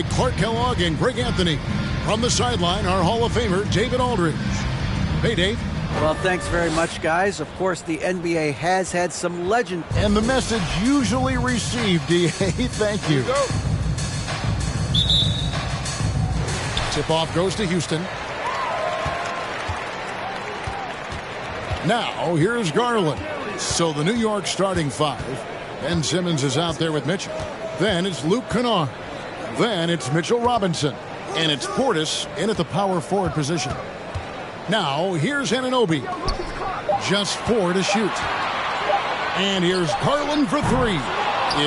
Clark Kellogg and Greg Anthony. From the sideline, our Hall of Famer, David Aldridge. Hey, Dave. Well, thanks very much, guys. Of course, the NBA has had some legend. And the message usually received, D.A. Thank you. Tip-off goes to Houston. Now, here's Garland. So the New York starting five. Ben Simmons is out there with Mitchell. Then it's Luke Kennard. Then it's Mitchell Robinson. And it's Portis in at the power forward position. Now, here's Anunoby. Just 4 to shoot. And here's Garland for 3.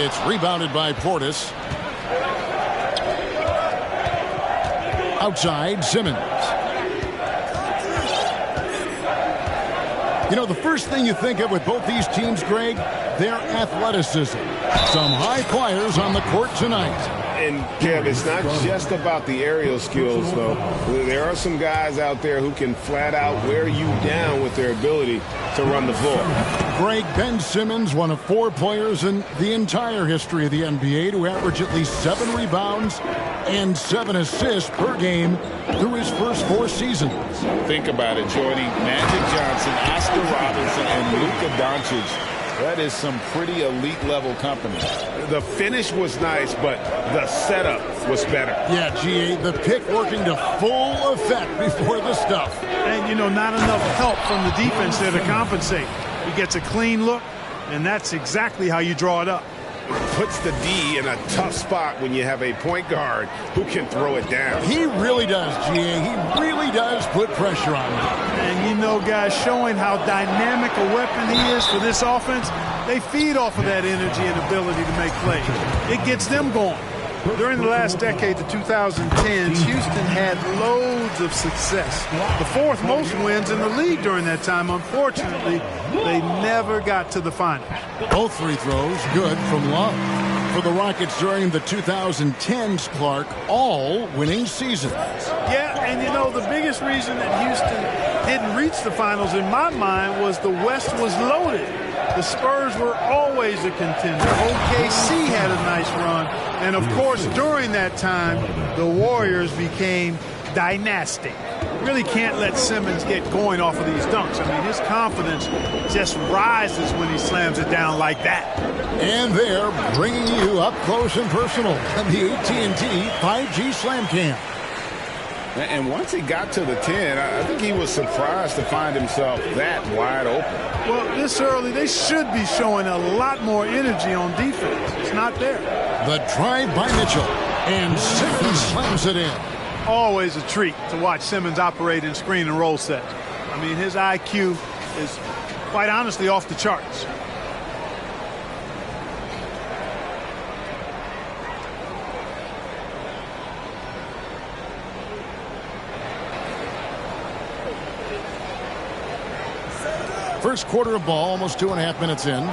It's rebounded by Portis. Outside, Simmons. You know, the first thing you think of with both these teams, Greg, their athleticism. Some high flyers on the court tonight. And, Kev, it's not just about the aerial skills, though. There are some guys out there who can flat out wear you down with their ability to run the floor. Greg, Ben Simmons, one of 4 players in the entire history of the NBA to average at least 7 rebounds and 7 assists per game through his first 4 seasons. Think about it, Jordy. Magic Johnson, Oscar Robinson, and Luka Doncic. That is some pretty elite-level company. The finish was nice, but the setup was better. Yeah, G.A., the pick working to full effect before the stuff. And, you know, not enough help from the defense there to compensate. He gets a clean look, and that's exactly how you draw it up. Puts the D in a tough spot when you have a point guard who can throw it down. He really does, G.A. He really does put pressure on him. And, you know, guys, showing how dynamic a weapon he is for this offense, they feed off of that energy and ability to make plays. It gets them going. During the last decade, the 2010s, Houston had loads of success. The 4th most wins in the league during that time. Unfortunately, they never got to the finals. Both free throws good from Love. For the Rockets during the 2010s, Clark, all winning seasons. Yeah, and you know, the biggest reason that Houston didn't reach the finals in my mind was the West was loaded. The Spurs were always a contender. OKC had a nice run. And, of course, during that time, the Warriors became dynastic. Really can't let Simmons get going off of these dunks. I mean, his confidence just rises when he slams it down like that. And they're bringing you up close and personal on the AT&T 5G Slam Cam. And once he got to the 10, I think he was surprised to find himself that wide open. Well, this early, they should be showing a lot more energy on defense. It's not there. The drive by Mitchell. And Simmons slams it in. Always a treat to watch Simmons operate in screen and roll sets. I mean, his IQ is quite honestly off the charts. First quarter of ball, almost 2.5 minutes in.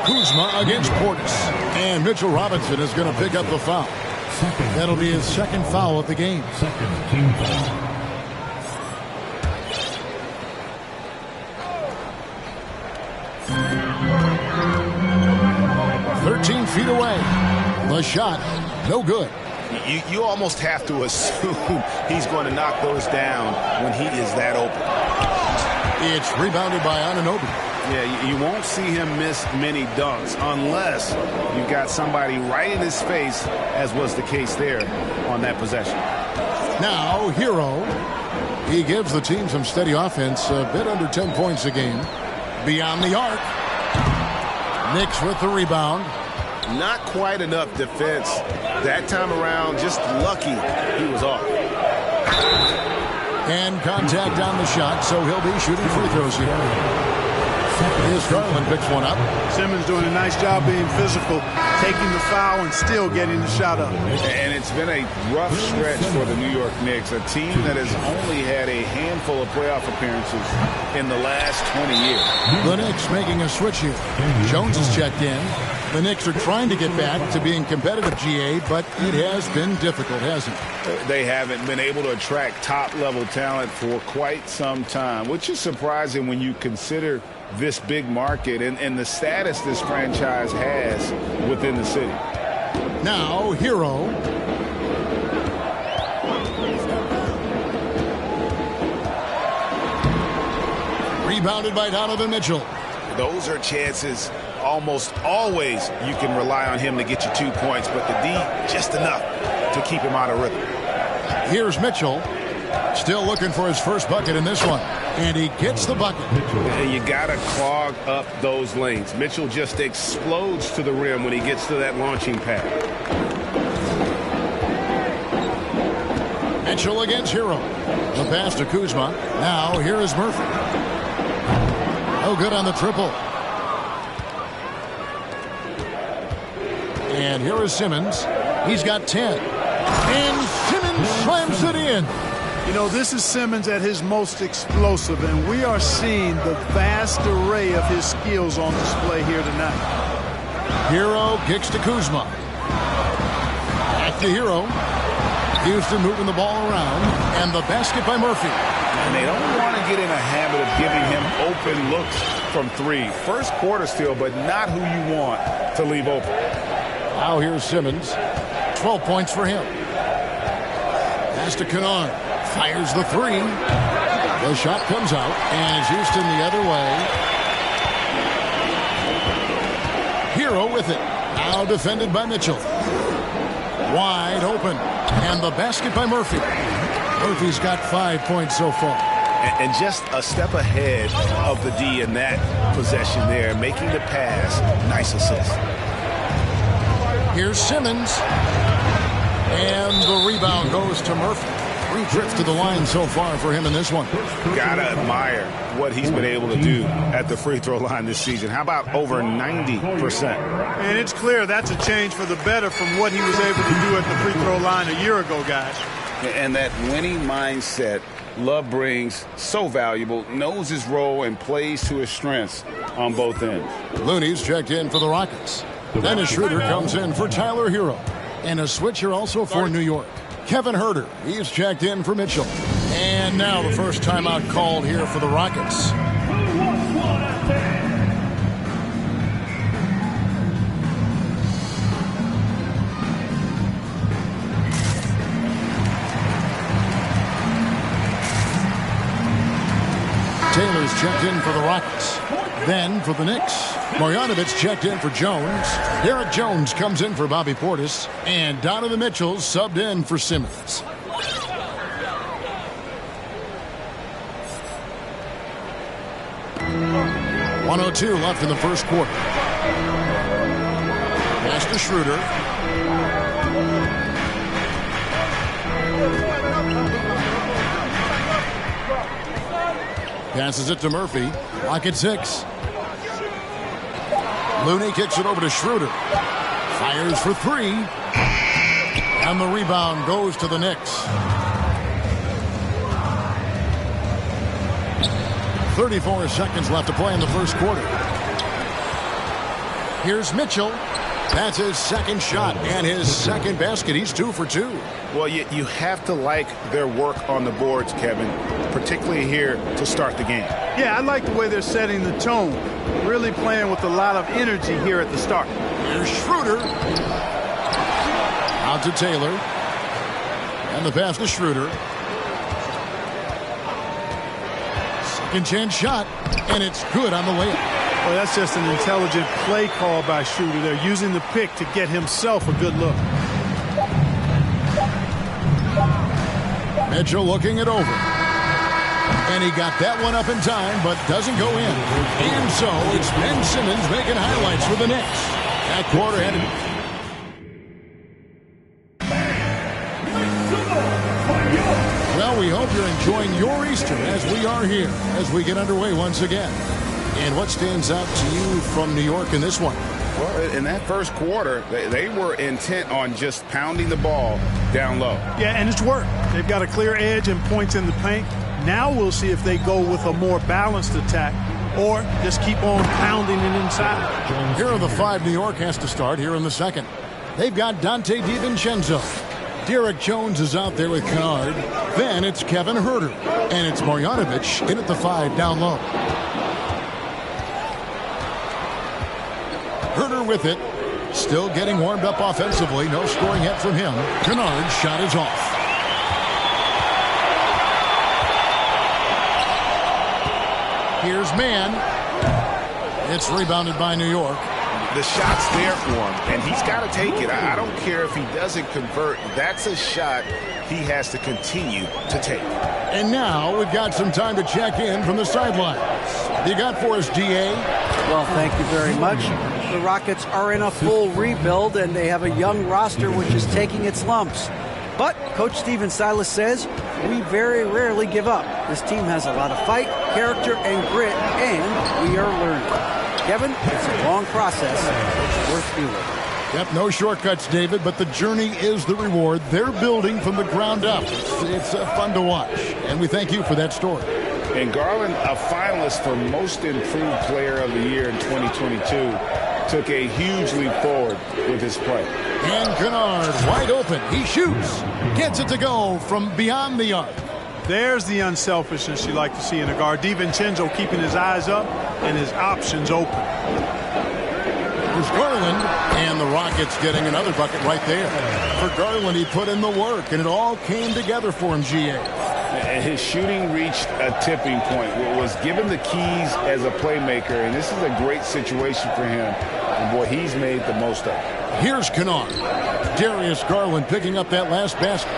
Kuzma against Portis. And Mitchell Robinson is going to pick up the foul. That'll be his 2nd foul of the game. 13 feet away. The shot, no good. You almost have to assume he's going to knock those down when he is that open. It's rebounded by Anunoby. Yeah, you won't see him miss many dunks unless you've got somebody right in his face, as was the case there on that possession. Now, Hero. He gives the team some steady offense, a bit under 10 points a game. Beyond the arc. Knicks with the rebound. Not quite enough defense that time around. Just lucky he was off. And contact on the shot, so he'll be shooting free throws here. Here's Garland, picks one up. Simmons doing a nice job being physical, taking the foul and still getting the shot up. And it's been a rough stretch for the New York Knicks, a team that has only had a handful of playoff appearances in the last 20 years. The Knicks making a switch here. Jones is checked in. The Knicks are trying to get back to being competitive, GA, but it has been difficult, hasn't it? They haven't been able to attract top-level talent for quite some time, which is surprising when you consider this big market and the status this franchise has within the city. Now, Hero. Rebounded by Donovan Mitchell. Those are chances almost always you can rely on him to get you 2 points, but the D just enough to keep him out of rhythm. Here's Mitchell. Still looking for his first bucket in this one. And he gets the bucket. And you got to clog up those lanes. Mitchell just explodes to the rim when he gets to that launching pad. Mitchell against Hero. The pass to Kuzma. Now here is Murphy. No good on the triple. And here is Simmons. He's got 10. And Simmons slams it in. You know, this is Simmons at his most explosive, and we are seeing the vast array of his skills on display here tonight. Hero kicks to Kuzma. Back to Hero. Houston moving the ball around, and the basket by Murphy. And they don't want to get in a habit of giving him open looks from three. First quarter still, but not who you want to leave open. Now here's Simmons. 12 points for him. Pass to Kennard. Fires the three. The shot comes out, and it's Houston the other way. Hero with it. Now defended by Mitchell. Wide open. And the basket by Murphy. Murphy's got 5 points so far. And just a step ahead of the D in that possession there, making the pass. Nice assist. Here's Simmons. And the rebound goes to Murphy. 3 trips to the line so far for him in this one. Gotta admire what he's been able to do at the free throw line this season. How about over 90%? And it's clear that's a change for the better from what he was able to do at the free throw line a year ago, guys. And that winning mindset Love brings, so valuable, knows his role and plays to his strengths on both ends. Looney's checked in for the Rockets. Dennis Schroeder comes in for Tyler Hero. And a switcher also for New York. Kevin Huerter, he's checked in for Mitchell. And now the first timeout called here for the Rockets. Taylor's checked in for the Rockets. Then for the Knicks, Marjanovic checked in for Jones. Derek Jones comes in for Bobby Portis. And Donovan Mitchell subbed in for Simmons. .102 left in the first quarter. Pass to Schroeder. Passes it to Murphy. Lock at 6. Looney kicks it over to Schroeder. Fires for 3. And the rebound goes to the Knicks. 34 seconds left to play in the first quarter. Here's Mitchell. That's his second shot and his second basket. He's 2 for 2. Well, you have to like their work on the boards, Kevin, particularly here to start the game. Yeah, I like the way they're setting the tone. Really playing with a lot of energy here at the start. Here's Schroeder. Out to Taylor. And the pass to Schroeder. Second chance shot. And it's good on the layup. Well, that's just an intelligent play call by Schroeder. They're using the pick to get himself a good look. Mitchell looking it over. And he got that one up in time, but doesn't go in. And so it's Ben Simmons making highlights for the Knicks. That quarter headed. Well, we hope you're enjoying your Easter as we are here, as we get underway once again. And what stands out to you from New York in this one? Well, in that first quarter, they were intent on just pounding the ball down low. Yeah, and it's worked. They've got a clear edge and points in the paint. Now we'll see if they go with a more balanced attack or just keep on pounding it inside. Here are the 5 New York has to start here in the second. They've got Dante DiVincenzo. Derek Jones is out there with Kennard. Then it's Kevin Herter. And it's Marjanovic in at the 5 down low. Herter with it. Still getting warmed up offensively. No scoring yet from him. Kennard's shot is off. Here's Mann. It's rebounded by New York. The shot's there for him, and he's got to take it. I don't care if he doesn't convert. That's a shot he has to continue to take. And now we've got some time to check in from the sidelines. You got for us, DA? Well, thank you very much. The Rockets are in a full rebuild, and they have a young roster which is taking its lumps. But Coach Stephen Silas says we very rarely give up. This team has a lot of fight, character, and grit, and we are learning. Kevin, it's a long process. It's worth fueling. Yep, no shortcuts, David, but the journey is the reward. They're building from the ground up. It's fun to watch, and we thank you for that story. And Garland, a finalist for Most Improved Player of the Year in 2022, took a huge leap forward with his play. And Kennard wide open. He shoots. Gets it to go from beyond the arc. There's the unselfishness you like to see in a guard. DiVincenzo keeping his eyes up and his options open. There's Garland, and the Rockets getting another bucket right there. For Garland, he put in the work, and it all came together for him, GA. His shooting reached a tipping point. Was given the keys as a playmaker, and this is a great situation for him. And boy, he's made the most of it. Here's Kennard. Darius Garland picking up that last basket.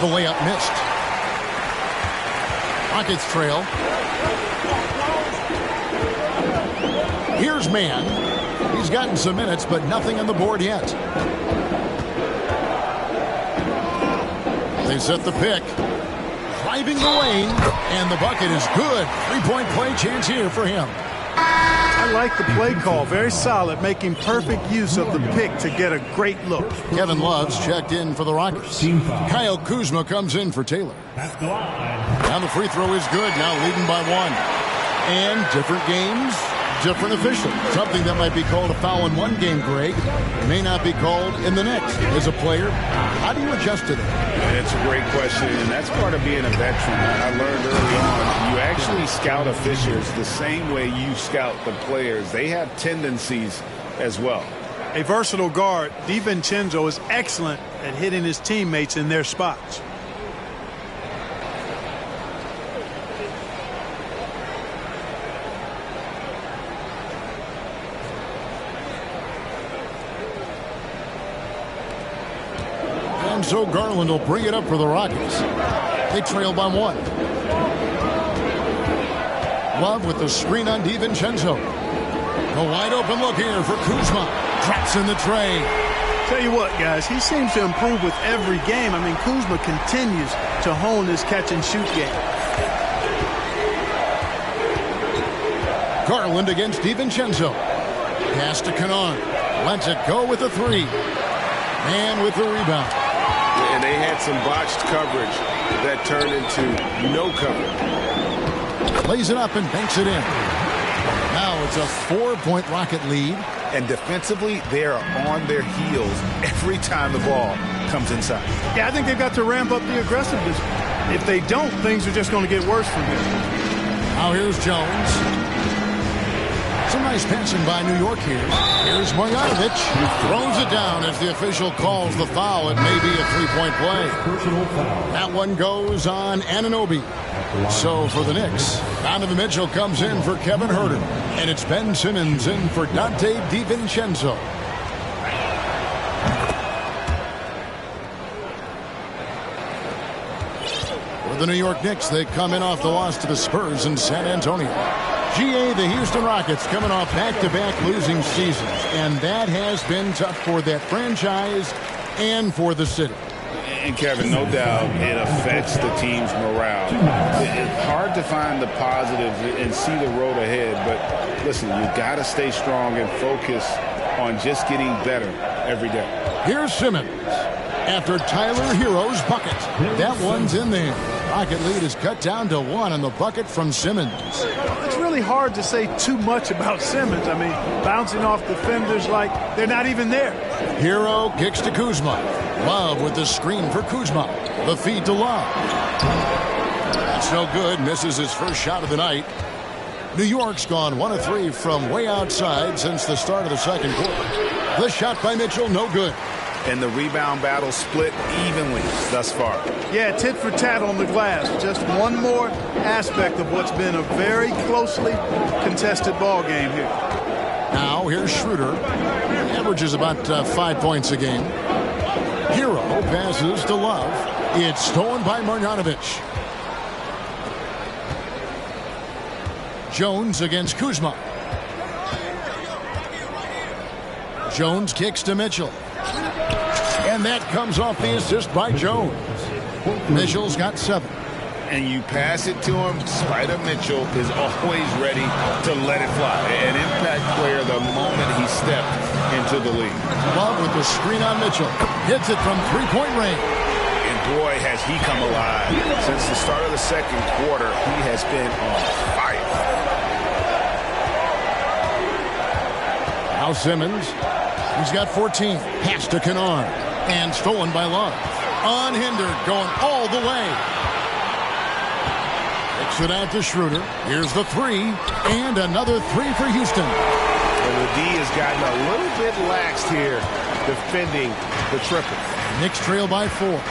The layup missed. Rockets trail. Here's Mann. He's gotten some minutes, but nothing on the board yet. They set the pick. Driving the lane, and the bucket is good. 3-point play chance here for him. I like the play call. Very solid, making perfect use of the pick to get a great look. Kevin Love's checked in for the Rockets. Kyle Kuzma comes in for Taylor. Now the free throw is good, now leading by 1. And different games, different officials. Something that might be called a foul in one game, Greg, may not be called in the next. As a player, how do you adjust to that? It's a great question, and that's part of being a veteran. I learned early on, you actually scout officials the same way you scout the players. They have tendencies as well. A versatile guard, DiVincenzo is excellent at hitting his teammates in their spots. And so Garland will bring it up for the Rockets. They trail by 1. Love with the screen on DiVincenzo. A wide open look here for Kuzma. Drops in the tray. Tell you what, guys, he seems to improve with every game. I mean, Kuzma continues to hone his catch-and-shoot game. Garland against DiVincenzo. Pass to Kennard. Lets it go with the 3. And with the rebound. And they had some botched coverage that turned into no cover. Lays it up and banks it in. Now it's a 4-point Rocket lead. And defensively, they are on their heels every time the ball comes inside. Yeah, I think they've got to ramp up the aggressiveness. If they don't, things are just going to get worse from here. Now here's Jones. Some nice passing by New York here. Here's Marjanovic. Throws it down as the official calls the foul. It may be a 3-point play. That one goes on Anunoby. So for the Knicks, Donovan Mitchell comes in for Kevin Herter. And it's Ben Simmons in for Dante DiVincenzo. For the New York Knicks, they come in off the loss to the Spurs in San Antonio. GA, the Houston Rockets coming off back-to-back losing seasons, and that has been tough for that franchise and for the city. And Kevin, no doubt it affects the team's morale. It's hard to find the positives and see the road ahead, but listen, you got to stay strong and focus on just getting better every day. Here's Simmons after Tyler Hero's bucket. That one's in there. Rocket lead is cut down to 1 on the bucket from Simmons. It's really hard to say too much about Simmons. I mean, bouncing off defenders like they're not even there. Hero kicks to Kuzma. Love with the screen for Kuzma. The feed to Love. That's no good. Misses his first shot of the night. New York's gone 1 of 3 from way outside since the start of the second quarter. The shot by Mitchell, no good. And the rebound battle split evenly thus far. Yeah, tit for tat on the glass. Just one more aspect of what's been a very closely contested ball game here. Now here's Schroeder. Averages about 5 points a game. Hero passes to Love. It's stolen by Marjanovic. Jones against Kuzma. Jones kicks to Mitchell. And that comes off the assist by Jones. Mitchell's got 7. And you pass it to him, Spider Mitchell is always ready to let it fly. An impact player the moment he stepped into the league. Love with the screen on Mitchell. Hits it from three-point range. And boy, has he come alive. Since the start of the second quarter, he has been on fire. Now Simmons. He's got 14. Pass to Kennard. And stolen by Love. Unhindered, going all the way. Kicks it out to Schroeder. Here's the 3. And another 3 for Houston. And the D has gotten a little bit laxed here defending the triple. Knicks trail by 4.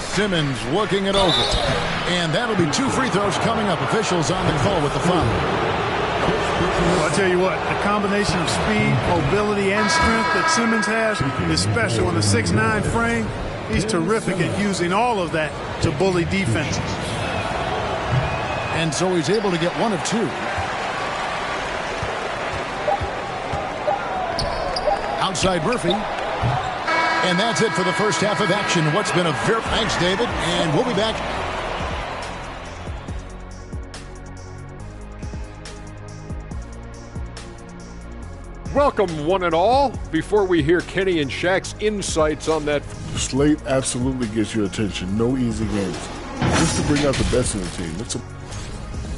Simmons working it over. And that'll be 2 free throws coming up. Officials on the call with the foul. Well, I'll tell you what, the combination of speed, mobility, and strength that Simmons has is special in the 6'9" frame. He's terrific at using all of that to bully defenses. And so he's able to get 1 of 2. Outside Murphy. And that's it for the first half of action. What's been a very... Thanks, David. And we'll be back. Welcome, one and all. Before we hear Kenny and Shaq's insights on that... The slate absolutely gets your attention. No easy games. Just to bring out the best in the team.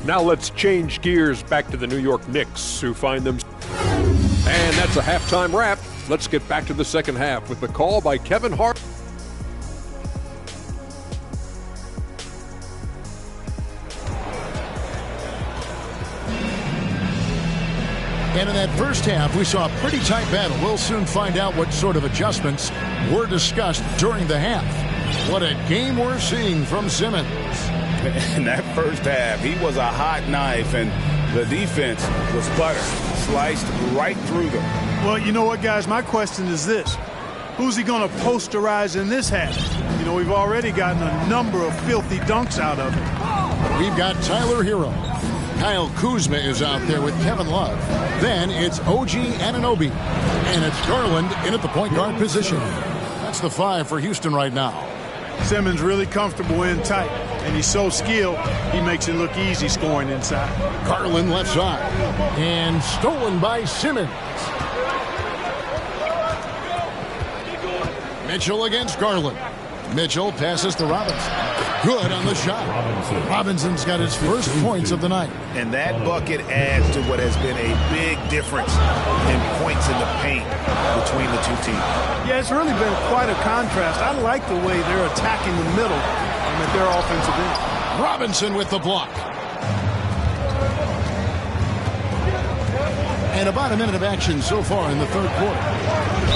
Now let's change gears back to the New York Knicks, who find them... And that's a halftime wrap. Let's get back to the second half with the call by Kevin Hart. And in that first half, we saw a pretty tight battle. We'll soon find out what sort of adjustments were discussed during the half. What a game we're seeing from Simmons. In that first half, he was a hot knife, and the defense was butter, sliced right through them. Well, you know what, guys? My question is this. Who's he going to posterize in this half? You know, we've already gotten a number of filthy dunks out of him. We've got Tyler Hero. Kyle Kuzma is out there with Kevin Love. Then it's OG Anunoby. And it's Garland in at the point guard position. That's the 5 for Houston right now. Simmons really comfortable in tight. And he's so skilled, he makes it look easy scoring inside. Garland left side. And stolen by Simmons. Mitchell against Garland. Mitchell passes to Robinson. Good on the shot. Robinson's got his first points of the night. And that bucket adds to what has been a big difference in points in the paint between the two teams. Yeah, it's really been quite a contrast. I like the way they're attacking the middle at their offensive end. Robinson with the block. And about a minute of action so far in the third quarter.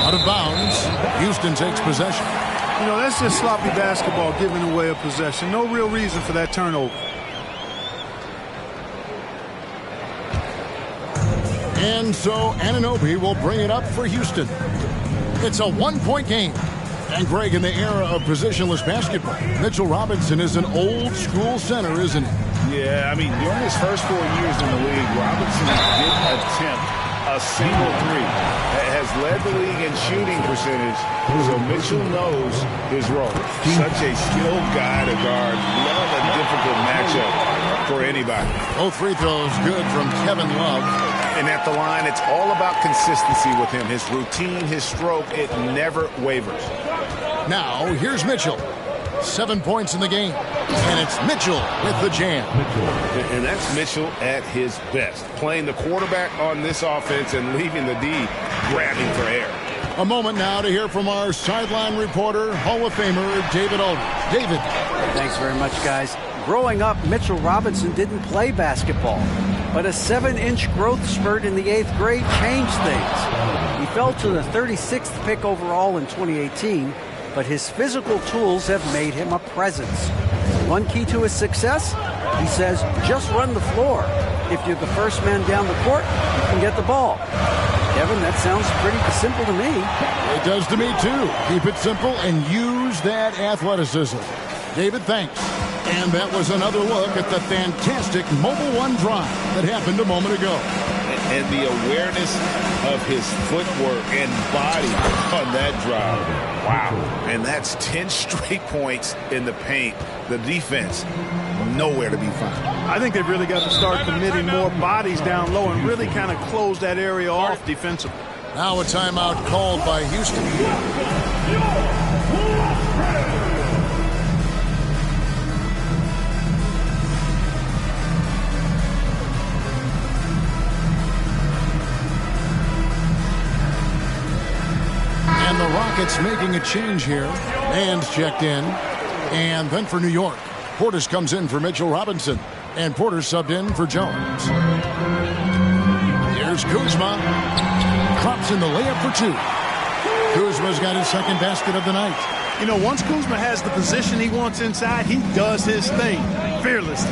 Out of bounds, Houston takes possession. You know, that's just sloppy basketball, giving away a possession. No real reason for that turnover. And so Anunoby will bring it up for Houston. It's a one-point game. And Greg, in the era of positionless basketball, Mitchell Robinson is an old-school center, isn't he? Yeah, I mean, during his first 4 years in the league, Robinson didn't attempt a single three. Has led the league in shooting percentage, so Mitchell knows his role. Such a skilled guy to guard. Love a difficult matchup for anybody. Both free throws good from Kevin Love. And at the line, it's all about consistency with him. His routine, his stroke, it never wavers. Now, here's Mitchell. 7 points in the game. And it's Mitchell with the jam. And that's Mitchell at his best. Playing the quarterback on this offense and leaving the D grabbing for air. A moment now to hear from our sideline reporter, Hall of Famer David Aldridge. David. Thanks very much, guys. Growing up, Mitchell Robinson didn't play basketball, but a 7-inch growth spurt in the 8th grade changed things. He fell to the 36th pick overall in 2018, but his physical tools have made him a presence. One key to his success, he says, just run the floor. If you're the first man down the court, you can get the ball. Kevin, that sounds pretty simple to me. It does to me, too. Keep it simple and use that athleticism. David, thanks. And that was another look at the fantastic Mobile One drive that happened a moment ago. And the awareness of his footwork and body on that drive. Wow. And that's 10 straight points in the paint. The defense, nowhere to be found. I think they've really got to start committing more bodies down low and really kind of close that area off defensively. Now a timeout called by Houston. And the Rockets making a change here. Man's checked in. And then for New York, Portis comes in for Mitchell Robinson. And Porter subbed in for Jones. Here's Kuzma. Drops in the layup for 2. Kuzma's got his second basket of the night. You know, once Kuzma has the position he wants inside, he does his thing fearlessly.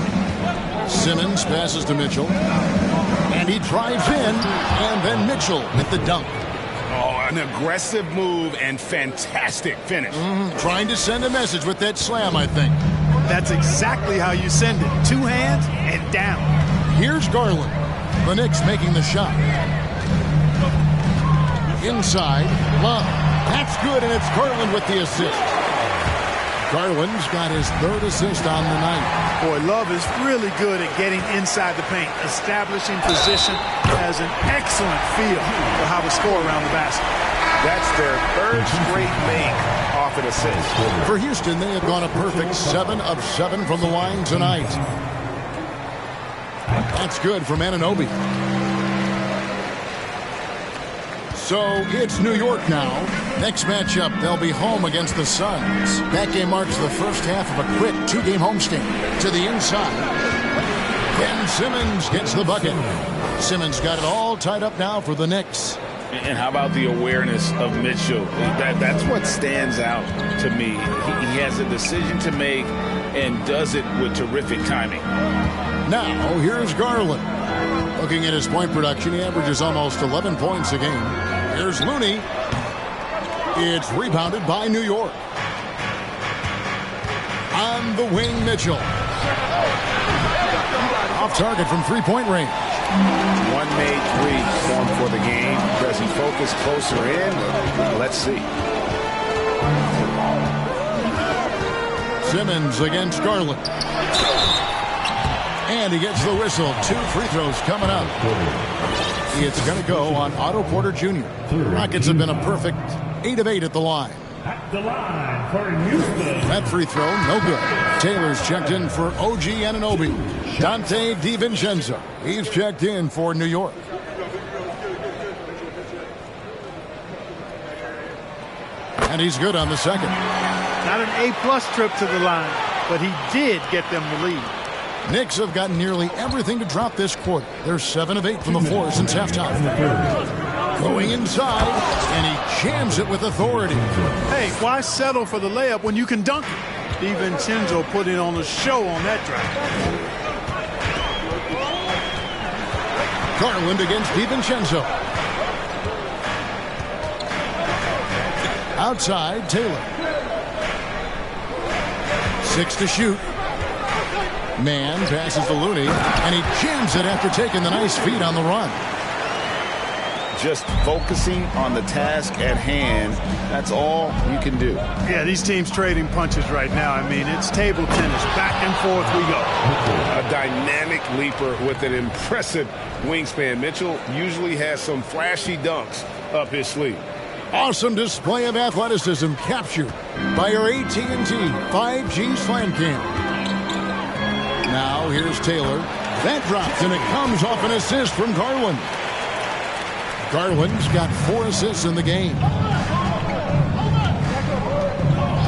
Simmons passes to Mitchell. And he drives in. And then Mitchell with the dunk. Oh, an aggressive move and fantastic finish. Trying to send a message with that slam, I think. That's exactly how you send it. 2 hands and down. Here's Garland. The Knicks making the shot. Inside, Love. That's good, and it's Garland with the assist. Garland's got his 3rd assist on the night. Boy, Love is really good at getting inside the paint, establishing position, has an excellent feel for how to score around the basket. That's their 3rd straight make off an assist. For Houston, they have gone a perfect 7 of 7 from the line tonight. That's good from Anunoby. So it's New York now. Next matchup, they'll be home against the Suns. That game marks the first half of a quick 2-game homestand. To the inside. Ben Simmons gets the bucket. Simmons got it all tied up now for the Knicks. And how about the awareness of Mitchell? That's what stands out to me. He has a decision to make and does it with terrific timing. Now, here's Garland. Looking at his point production, he averages almost 11 points a game. Here's Looney. It's rebounded by New York. On the wing, Mitchell. Off target from 3-point range. 1 made 3 form for the game. Does he focus closer in? Let's see. Simmons against Garland. And he gets the whistle. 2 free throws coming up. It's going to go on Otto Porter Jr. Rockets have been a perfect 8 of 8 at the line. At the line for Houston. That free throw, no good. Taylor's checked in for OG Anunoby. Dante DiVincenzo. He's checked in for New York. And he's good on the second. Not an A-plus trip to the line, but he did get them the lead. Knicks have gotten nearly everything to drop this quarter. They're 7 of 8 from the floor since halftime. Going inside, and he jams it with authority. Hey, why settle for the layup when you can dunk it? DiVincenzo put it on the show on that drive. Garland against DiVincenzo. Outside, Taylor. 6 to shoot. Man passes to Looney, and he jams it after taking the nice feed on the run. Just focusing on the task at hand, that's all you can do. Yeah, these teams trading punches right now. I mean, it's table tennis. Back and forth we go. A dynamic leaper with an impressive wingspan. Mitchell usually has some flashy dunks up his sleeve. Awesome display of athleticism captured by our AT&T 5G Slam Cam. Now here's Taylor. That drops, and it comes off an assist from Garland. Garland's got 4 assists in the game.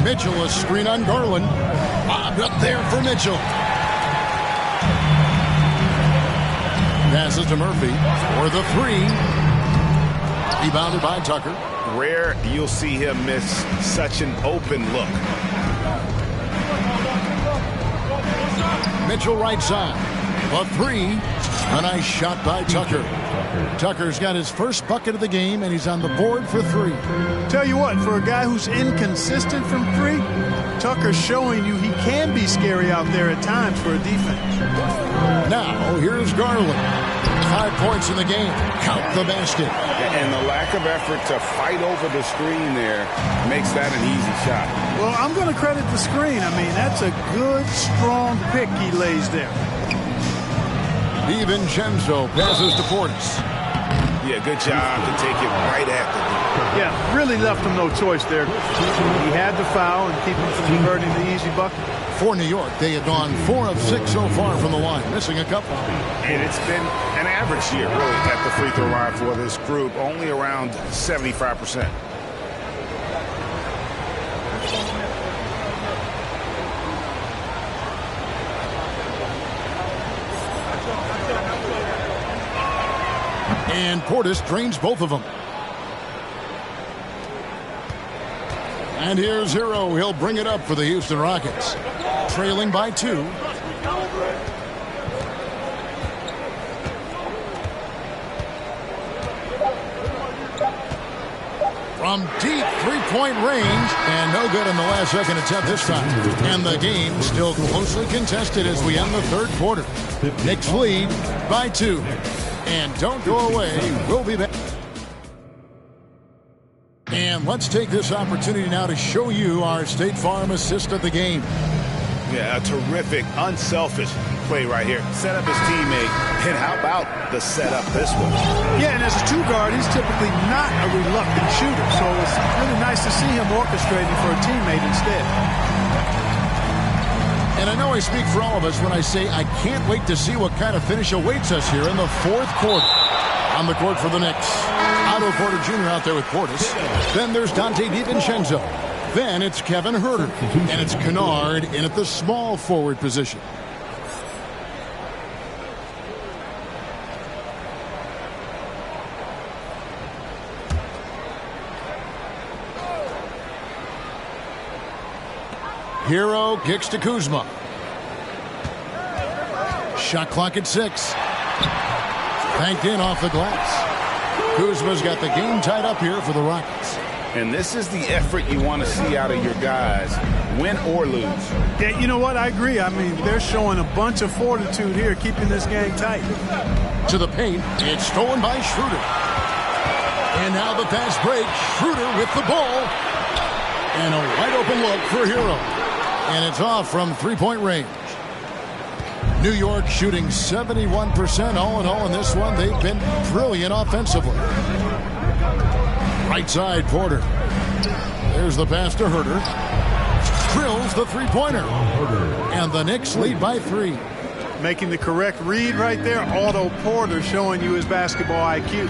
Mitchell, a screen on Garland. Bobbed up there for Mitchell. Passes to Murphy for the 3. Rebounded by Tucker. Rare you'll see him miss such an open look. Mitchell right side. A 3. A nice shot by Tucker. Tucker's got his first bucket of the game, and he's on the board for 3. Tell you what, for a guy who's inconsistent from 3, Tucker's showing you he can be scary out there at times for a defense. Now, here's Garland. 5 points in the game. Count the basket. And the lack of effort to fight over the screen there makes that an easy shot. Well, I'm going to credit the screen. I mean, that's a good, strong pick he lays there. DiVincenzo passes to Portis. Yeah, good job to take it right at the D. Yeah, really left him no choice there. He had the foul and keep him from converting the easy bucket. For New York, they have gone 4 of 6 so far from the line, missing a couple. And it's been an average year, really, at the free throw line for this group, only around 75%. And Portis drains both of them. And here's Hero. He'll bring it up for the Houston Rockets. Trailing by 2. From deep three-point range, and no good in the last second attempt this time. And the game still closely contested as we end the 3rd quarter. Knicks lead by 2. And don't go away. We'll be back. And let's take this opportunity now to show you our State Farm assist of the game. Yeah, a terrific, unselfish play right here. Set up his teammate, and how about the setup this one? Yeah, and as a 2 guard, he's typically not a reluctant shooter, so it's really nice to see him orchestrating for a teammate instead. And I know I speak for all of us when I say I can't wait to see what kind of finish awaits us here in the 4th quarter. On the court for the Knicks, Otto Porter Jr. out there with Portis. Then there's Dante DiVincenzo. Then it's Kevin Huerter. And it's Kennard in at the small forward position. Hero kicks to Kuzma. Shot clock at 6. Banked in off the glass. Kuzma's got the game tied up here for the Rockets. And this is the effort you want to see out of your guys, win or lose. Yeah, you know what? I agree. I mean, they're showing a bunch of fortitude here, keeping this game tight. To the paint. It's stolen by Schroeder. And now the fast break. Schroeder with the ball. And a wide open look for Hero. And it's off from three-point range. New York shooting 71% all in all in this one. They've been brilliant offensively. Right side, Porter. There's the pass to Huerter. Drills the three-pointer. And the Knicks lead by 3. Making the correct read right there. Otto Porter showing you his basketball IQ.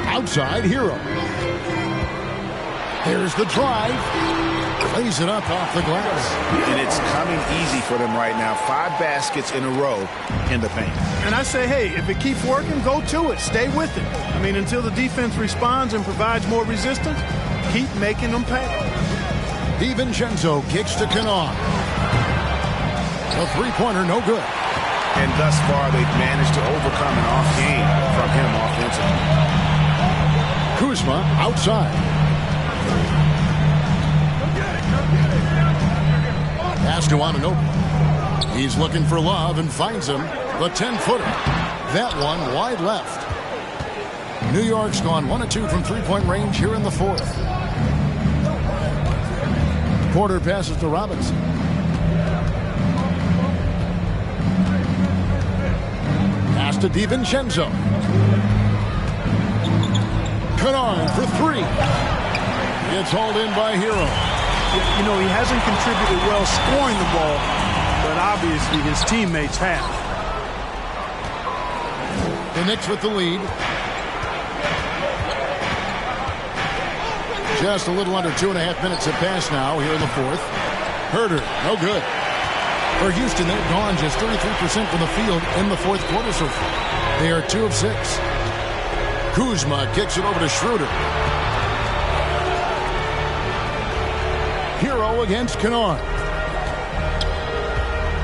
Outside, Hero. There's the drive. Plays it up off the glass. And it's coming easy for them right now. 5 baskets in a row in the paint. And I say, hey, if it keeps working, go to it. Stay with it. I mean, until the defense responds and provides more resistance, keep making them pay. DiVincenzo kicks to Kennard. A three-pointer, no good. And thus far, they've managed to overcome an off game from him offensively. Kuzma outside. Pass to Anunoby. He's looking for Love and finds him. The 10-footer. That one wide left. New York's gone 1 of 2 from three-point range here in the 4th. Porter passes to Robinson. Pass to DiVincenzo. Kennard for three. Gets hauled in by Hero. You know, he hasn't contributed well scoring the ball, but obviously his teammates have. The Knicks with the lead. Just a little under 2.5 minutes have passed now here in the fourth. Herter, no good. For Houston, they've gone just 33% from the field in the fourth quarter so far. They are 2 of 6. Kuzma kicks it over to Schroeder. Hero against Kennard.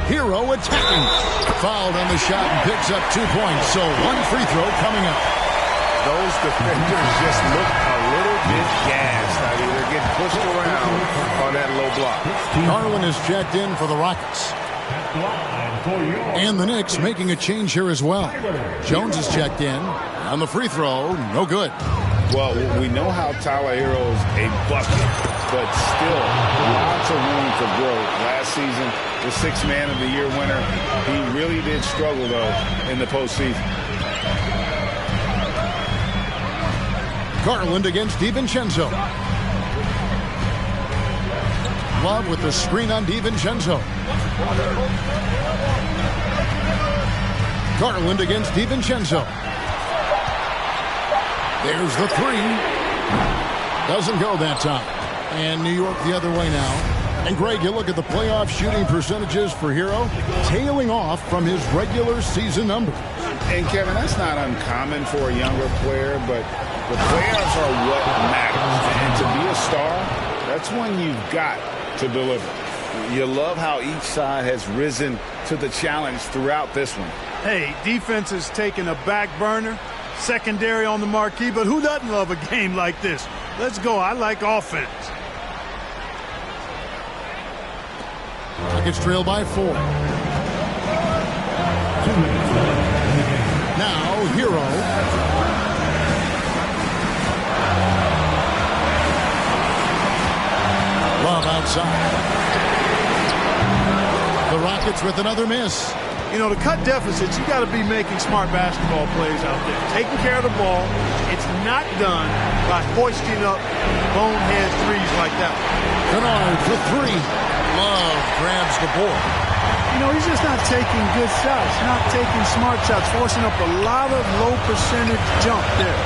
Hero attacking. Fouled on the shot and picks up 2 points. So 1 free throw coming up. Those defenders just look a little bit gassed. I mean, they're getting pushed around on that low block. Garland is checked in for the Rockets. And the Knicks making a change here as well. Jones is checked in. On the free throw, no good. Well, we know how Tyler Hero's a bucket, but still lots of room for growth. Last season, the 6th Man of the Year winner, he really did struggle, though, in the postseason. Garland against DiVincenzo. Love with the screen on DiVincenzo. Garland against DiVincenzo. There's the three. Doesn't go that time. And New York the other way now. And Greg, you look at the playoff shooting percentages for Hero, tailing off from his regular season numbers. And Kevin, that's not uncommon for a younger player, but the playoffs are what matters. And to be a star, that's when you've got to deliver. You love how each side has risen to the challenge throughout this one. Hey, defense has taken a back burner, secondary on the marquee, but who doesn't love a game like this? Let's go. I like offense. Rockets trail by 4. Now, Hero. Love outside. The Rockets with another miss. You know, to cut deficits, you got to be making smart basketball plays out there. Taking care of the ball. It's not done by hoisting up bonehead threes like that. Kennard for 3. Love grabs the board. You know, he's just not taking good shots, not taking smart shots, forcing up a lot of low percentage jump there.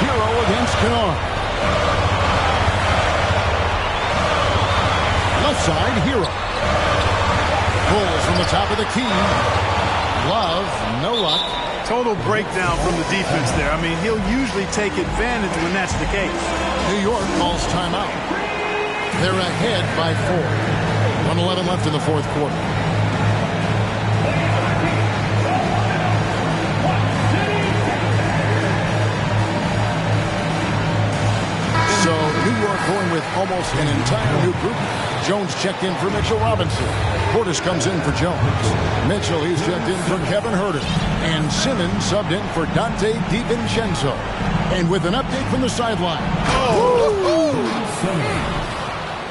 Hero against Kennard. Left side, Hero. Pulls from the top of the key. Love, no luck. Total breakdown from the defense there. I mean, he'll usually take advantage when that's the case. New York calls timeout. They're ahead by 4. 1:11 left in the fourth quarter. So New York going with almost an entire new group. Jones checked in for Mitchell Robinson. Portis comes in for Jones. Mitchell, he's checked in for Kevin Herter. And Simmons subbed in for Dante DiVincenzo. And with an update from the sideline.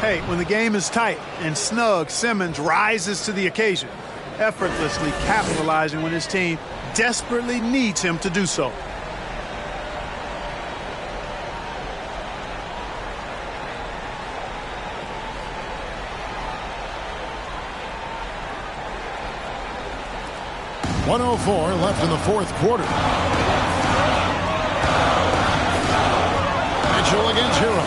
Hey, when the game is tight and snug, Simmons rises to the occasion, effortlessly capitalizing when his team desperately needs him to do so. .104 left in the fourth quarter. Mitchell against Hero.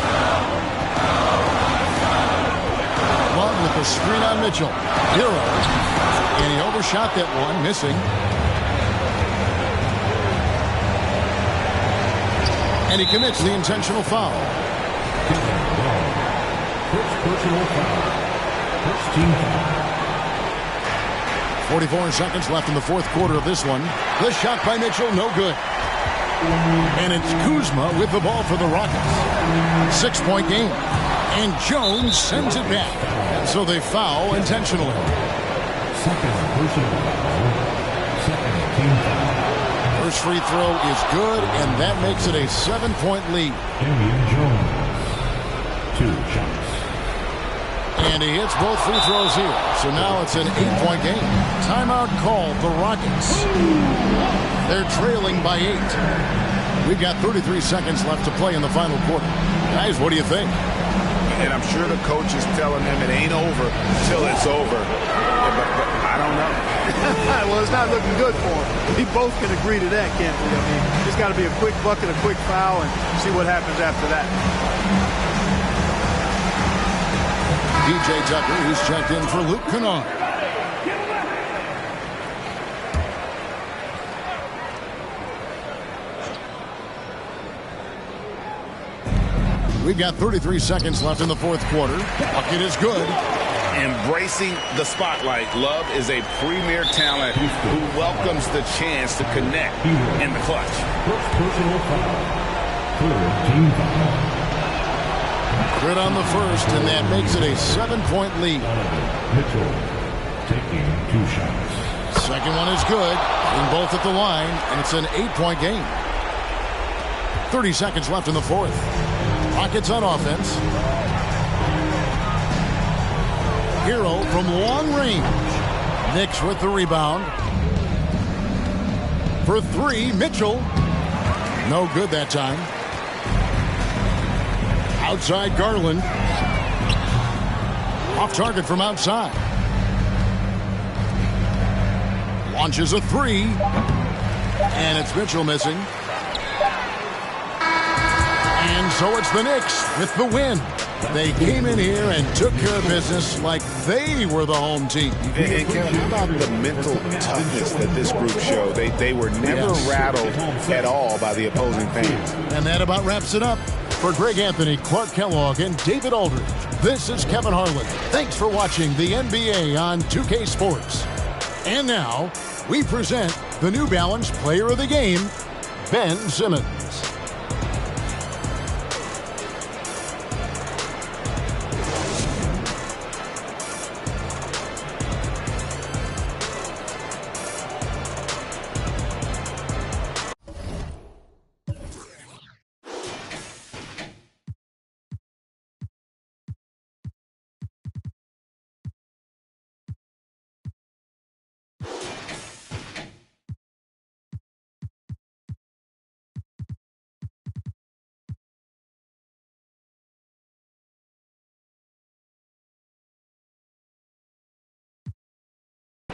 Love with the screen on Mitchell. Hero. And he overshot that one, missing. And he commits the intentional foul. First personal foul. First team foul. 44 seconds left in the fourth quarter of this one. The shot by Mitchell, no good. And it's Kuzma with the ball for the Rockets. 6-point game. And Jones sends it back. And so they foul intentionally. Second personal foul. Second team foul. First free throw is good, and that makes it a 7-point lead. Damian Jones. 2 shots. And he hits both free throws here. So now it's an 8-point game. Timeout called the Rockets. They're trailing by 8. We've got 33 seconds left to play in the final quarter. Guys, what do you think? And I'm sure the coach is telling them it ain't over till it's over. But I don't know. Well, it's not looking good for him. We both can agree to that, can't we? I mean, it's got to be a quick bucket, a quick foul, and see what happens after that. DJ Tucker, who's checked in for Luke Kennard. We've got 33 seconds left in the fourth quarter. Bucket is good. Embracing the spotlight. Love is a premier talent who welcomes the chance to connect in the clutch. First personal foul. Third team foul. Good on the first, and that makes it a 7-point lead. Mitchell taking 2 shots. Second one is good, and both at the line, and it's an 8-point game. 30 seconds left in the fourth. Rockets on offense. Hero from long range. Knicks with the rebound. For 3, Mitchell. No good that time. Outside Garland. Off target from outside. Launches a 3. And it's Mitchell missing. And so it's the Knicks with the win. They came in here and took care of business like they were the home team. And Kevin, how about the mental toughness that this group showed? They were never rattled at all by the opposing fans. And that about wraps it up. For Greg Anthony, Clark Kellogg, and David Aldridge, this is Kevin Harlan. Thanks for watching the NBA on 2K Sports. And now, we present the New Balance Player of the Game, Ben Simmons.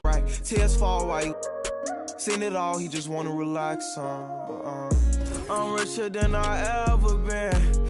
Right, tears fall while you seen it all, he just wanna relax on. I'm richer than I ever been.